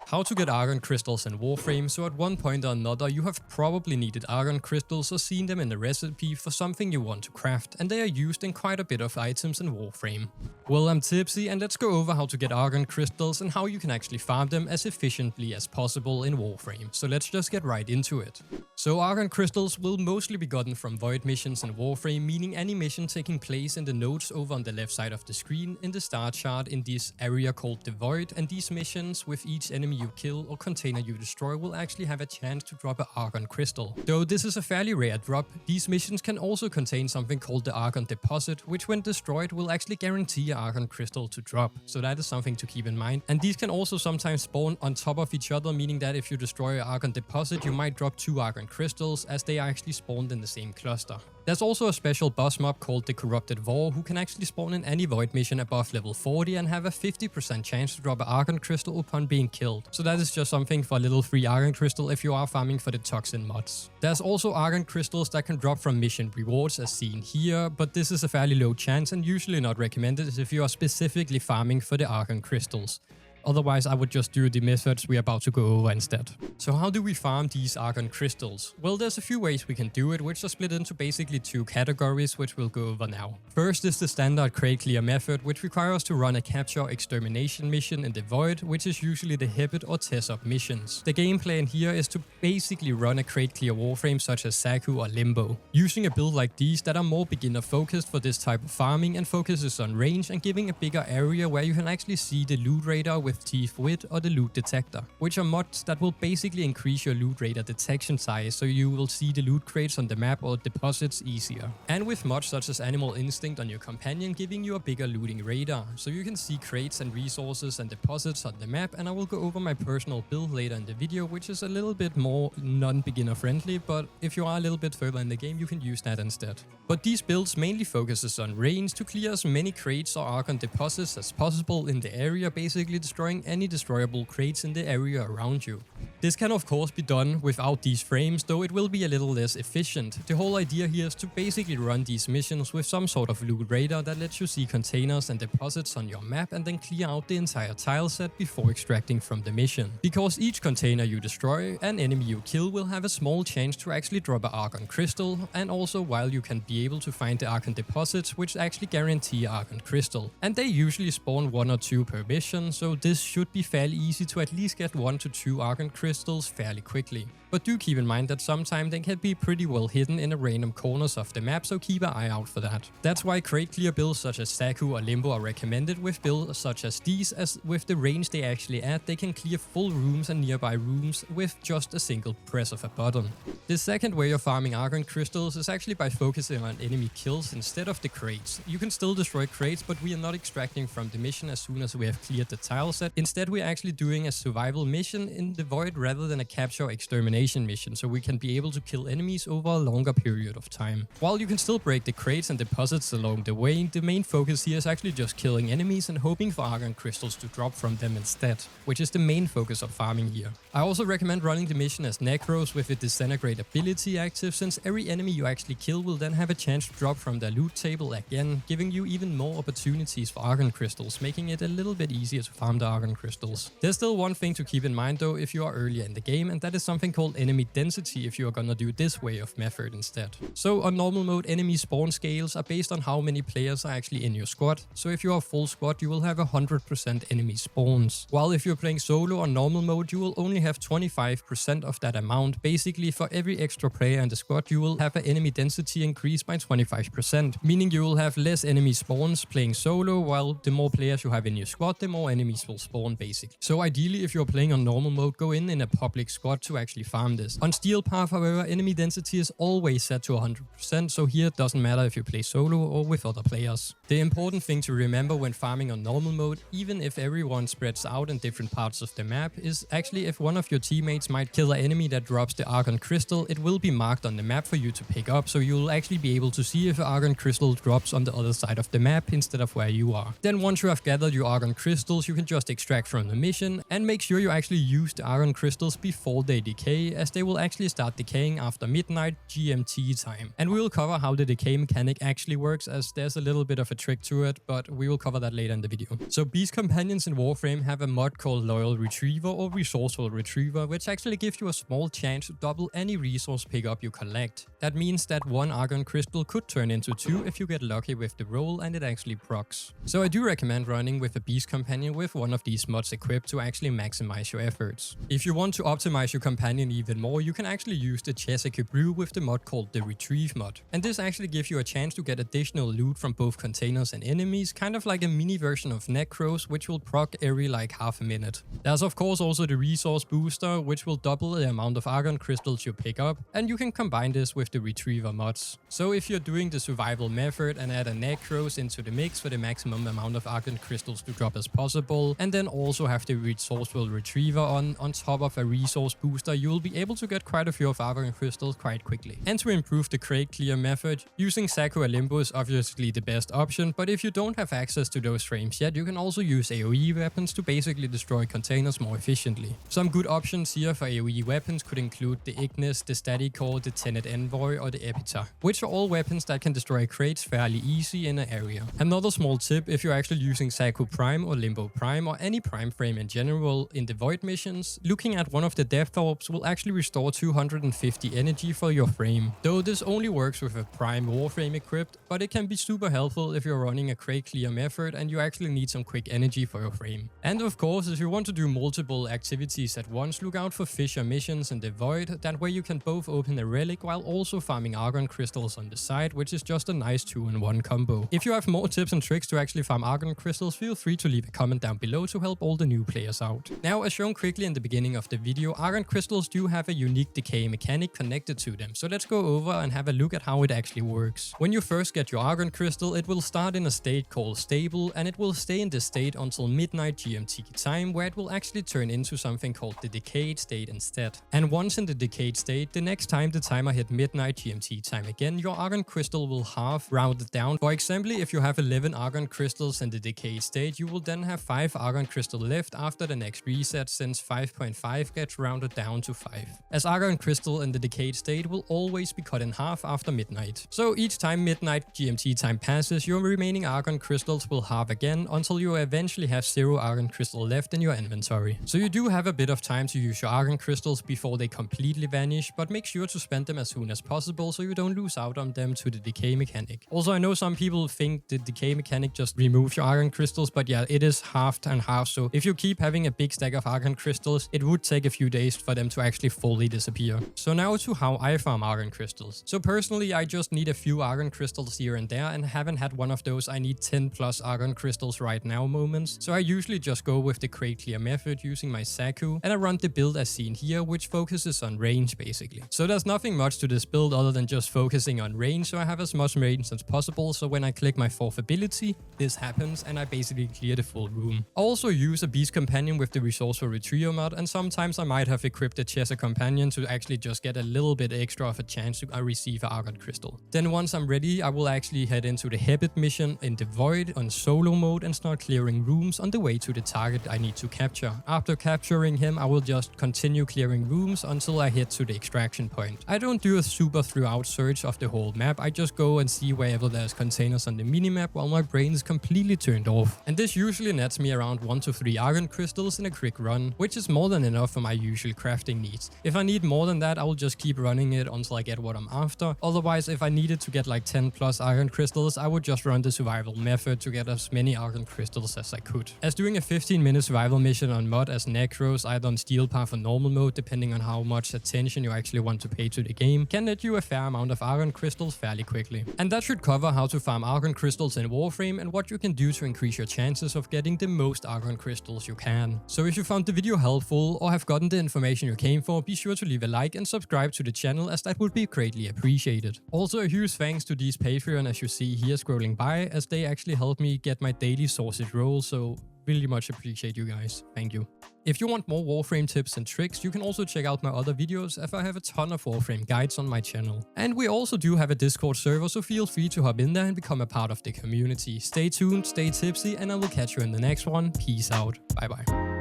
How to get Argon Crystals in Warframe. So at one point or another you have probably needed Argon Crystals or seen them in the recipe for something you want to craft, and they are used in quite a bit of items in Warframe. Well, I'm Tipsy and let's go over how to get Argon Crystals and how you can actually farm them as efficiently as possible in Warframe. So let's just get right into it. So Argon Crystals will mostly be gotten from void missions in Warframe, meaning any mission taking place in the nodes over on the left side of the screen in the star chart in this area called the Void, and these missions with each enemy you kill or container you destroy will actually have a chance to drop an Argon Crystal. Though this is a fairly rare drop, these missions can also contain something called the Argon Deposit, which when destroyed will actually guarantee an Argon Crystal to drop, so that is something to keep in mind. And these can also sometimes spawn on top of each other, meaning that if you destroy an Argon Deposit you might drop 2 Argon Crystals, as they are actually spawned in the same cluster. There's also a special boss mob called the Corrupted War who can actually spawn in any void mission above level 40 and have a 50% chance to drop an Argon Crystal upon being killed. So that is just something for a little free Argon Crystal if you are farming for the Toxin mods. There's also Argon Crystals that can drop from mission rewards as seen here, but this is a fairly low chance and usually not recommended if you are specifically farming for the Argon Crystals. Otherwise, I would just do the methods we're about to go over instead. So how do we farm these Argon Crystals? Well, there's a few ways we can do it, which are split into basically 2 categories, which we'll go over now. First is the standard crate clear method, which requires us to run a capture extermination mission in the Void, which is usually the Hebit or Tess-up missions. The game plan here is to basically run a crate clear Warframe such as Xaku or Limbo, using a build like these that are more beginner focused for this type of farming and focuses on range and giving a bigger area where you can actually see the loot radar with Thief Wit or the loot detector, which are mods that will basically increase your loot radar detection size, so you will see the loot crates on the map or deposits easier. And with mods such as Animal Instinct on your companion giving you a bigger looting radar, so you can see crates and resources and deposits on the map, and I will go over my personal build later in the video, which is a little bit more non-beginner friendly, but if you are a little bit further in the game you can use that instead. But these builds mainly focuses on range to clear as many crates or Argon deposits as possible in the area, basically destroying any destroyable crates in the area around you. This can of course be done without these frames, though it will be a little less efficient. The whole idea here is to basically run these missions with some sort of loot radar that lets you see containers and deposits on your map and then clear out the entire tile set before extracting from the mission. Because each container you destroy and enemy you kill will have a small chance to actually drop an Argon Crystal, and also while you can be able to find the Argon deposits which actually guarantee Argon Crystal. And they usually spawn 1 or 2 per mission, so this should be fairly easy to at least get 1 to 2 Argon Crystals fairly quickly. But do keep in mind that sometimes they can be pretty well hidden in the random corners of the map, so keep an eye out for that. That's why crate clear builds such as Xaku or Limbo are recommended with builds such as these, as with the range they actually add, they can clear full rooms and nearby rooms with just a single press of a button. The second way of farming Argon Crystals is actually by focusing on enemy kills instead of the crates. You can still destroy crates, but we are not extracting from the mission as soon as we have cleared the tile set. Instead, we're actually doing a survival mission in the Void rather than a capture extermination mission, so we can be able to kill enemies over a longer period of time. While you can still break the crates and deposits along the way, the main focus here is actually just killing enemies and hoping for Argon Crystals to drop from them instead, which is the main focus of farming here. I also recommend running the mission as Necros with a Disintegrate ability active, since every enemy you actually kill will then have a chance to drop from their loot table again, giving you even more opportunities for Argon Crystals, making it a little bit easier to farm the Argon Crystals. There's still one thing to keep in mind though if you are earlier in the game, and that is something called enemy density if you are gonna do this way of method instead. So on normal mode, enemy spawn scales are based on how many players are actually in your squad, so if you are full squad you will have 100% enemy spawns. While if you're playing solo on normal mode you will only have 25% of that amount. Basically for every extra player in the squad you will have an enemy density increase by 25%, meaning you will have less enemy spawns playing solo, while the more players you have in your squad the more enemies will spawn basically. So ideally if you're playing on normal mode, go in a public squad to actually farm this. On Steel Path however, enemy density is always set to 100%, so here it doesn't matter if you play solo or with other players. The important thing to remember when farming on normal mode, even if everyone spreads out in different parts of the map, is actually if one of your teammates might kill an enemy that drops the Argon Crystal, it will be marked on the map for you to pick up, so you'll actually be able to see if an Argon Crystal drops on the other side of the map instead of where you are. Then once you have gathered your Argon Crystals, you can just extract from the mission and make sure you actually use the Argon Crystal crystals before they decay, as they will actually start decaying after midnight GMT time. And we will cover how the decay mechanic actually works, as there's a little bit of a trick to it, but we will cover that later in the video. So Beast Companions in Warframe have a mod called Loyal Retriever or Resourceful Retriever, which actually gives you a small chance to double any resource pickup you collect. That means that one Argon Crystal could turn into 2 if you get lucky with the roll and it actually procs. So I do recommend running with a Beast Companion with one of these mods equipped to actually maximize your efforts. If you want to optimize your companion even more, you can actually use the Xaku brew with the mod called the Retrieve mod. And this actually gives you a chance to get additional loot from both containers and enemies, kind of like a mini version of Necros, which will proc every like half a minute. There's of course also the Resource Booster, which will double the amount of Argon Crystals you pick up, and you can combine this with the Retriever mods. So if you're doing the survival method and add a Necros into the mix for the maximum amount of Argon Crystals to drop as possible, and then also have the Resourceful Retriever on top of a Resource Booster, you will be able to get quite a few of Argon Crystals quite quickly. And to improve the crate clear method, using Xaku or Limbo is obviously the best option, but if you don't have access to those frames yet, you can also use AoE weapons to basically destroy containers more efficiently. Some good options here for AoE weapons could include the Ignis, the Static Core, the Tenet Envoy or the Epita, which are all weapons that can destroy crates fairly easy in an area. Another small tip, if you're actually using Xaku Prime or Limbo Prime or any Prime frame in general in the Void missions, looking at one of the Death Orbs will actually restore 250 energy for your frame. Though this only works with a Prime Warframe equipped, but it can be super helpful if you're running a crate clear method and you actually need some quick energy for your frame. And of course, if you want to do multiple activities at once, look out for Fisher missions in the Void. That way you can both open a relic while also farming Argon Crystals on the side, which is just a nice 2-in-1 combo. If you have more tips and tricks to actually farm Argon Crystals, feel free to leave a comment down below to help all the new players out. Now, as shown quickly in the beginning of the video, Argon Crystals do have a unique decay mechanic connected to them, so let's go over and have a look at how it actually works. When you first get your Argon Crystal, it will start in a state called Stable, and it will stay in this state until midnight GMT time, where it will actually turn into something called the Decayed state instead. And once in the Decayed state, the next time the timer hit midnight GMT time again, your Argon Crystal will half, rounded down. For example, if you have 11 Argon Crystals in the Decayed state, you will then have 5 Argon Crystal left after the next reset, since 5.5 gets rounded down to 5. As Argon Crystal in the Decayed state will always be cut in half after midnight. So each time midnight GMT time passes, your remaining Argon Crystals will halve again until you eventually have 0 Argon Crystal left in your inventory. So you do have a bit of time to use your Argon Crystals before they completely vanish, but make sure to spend them as soon as possible so you don't lose out on them to the decay mechanic. Also, I know some people think the decay mechanic just removes your Argon Crystals, but yeah, it is halved and half, so if you keep having a big stack of Argon Crystals, it would take a few days for them to actually fully disappear. So now to how I farm Argon Crystals. So personally, I just need a few Argon Crystals here and there, and haven't had one of those I need 10 plus Argon Crystals right now moments, so I usually just go with the crate clear method using my Xaku, and I run the build as seen here, which focuses on range basically. So there's nothing much to this build other than just focusing on range, so I have as much range as possible, so when I click my 4th ability, this happens and I basically clear the full room. I also use a Beast Companion with the Resourceful Retriever mod, and sometimes I might have equipped a Chesa Companion to actually just get a little bit extra of a chance to receive an Argon Crystal. Then once I'm ready, I will actually head into the Hebit mission in the Void on solo mode and start clearing rooms on the way to the target I need to capture. After capturing him, I will just continue clearing rooms until I hit to the extraction point. I don't do a super throughout search of the whole map, I just go and see wherever there's containers on the minimap while my brain is completely turned off. And this usually nets me around 1 to 3 Argon Crystals in a quick run, which is more than enough for my usual crafting needs. If I need more than that, I will just keep running it until I get what I'm after. Otherwise, if I needed to get like 10 plus Argon Crystals, I would just run the survival method to get as many Argon Crystals as I could. As doing a 15-minute survival mission on mod as Necros, either on Steel Path or normal mode, depending on how much attention you actually want to pay to the game, can net you a fair amount of Argon Crystals fairly quickly. And that should cover how to farm Argon Crystals in Warframe and what you can do to increase your chances of getting the most Argon Crystals you can. So if you found the video helpful or have gotten the information you came for, be sure to leave a like and subscribe to the channel, as that would be greatly appreciated. Also, a huge thanks to these Patreon as you see here scrolling by, as they actually help me get my daily sausage roll, so really much appreciate you guys. Thank you. If you want more Warframe tips and tricks, you can also check out my other videos, as I have a ton of Warframe guides on my channel. And we also do have a Discord server, so feel free to hop in there and become a part of the community. Stay tuned, stay tipsy, and I will catch you in the next one. Peace out. Bye bye.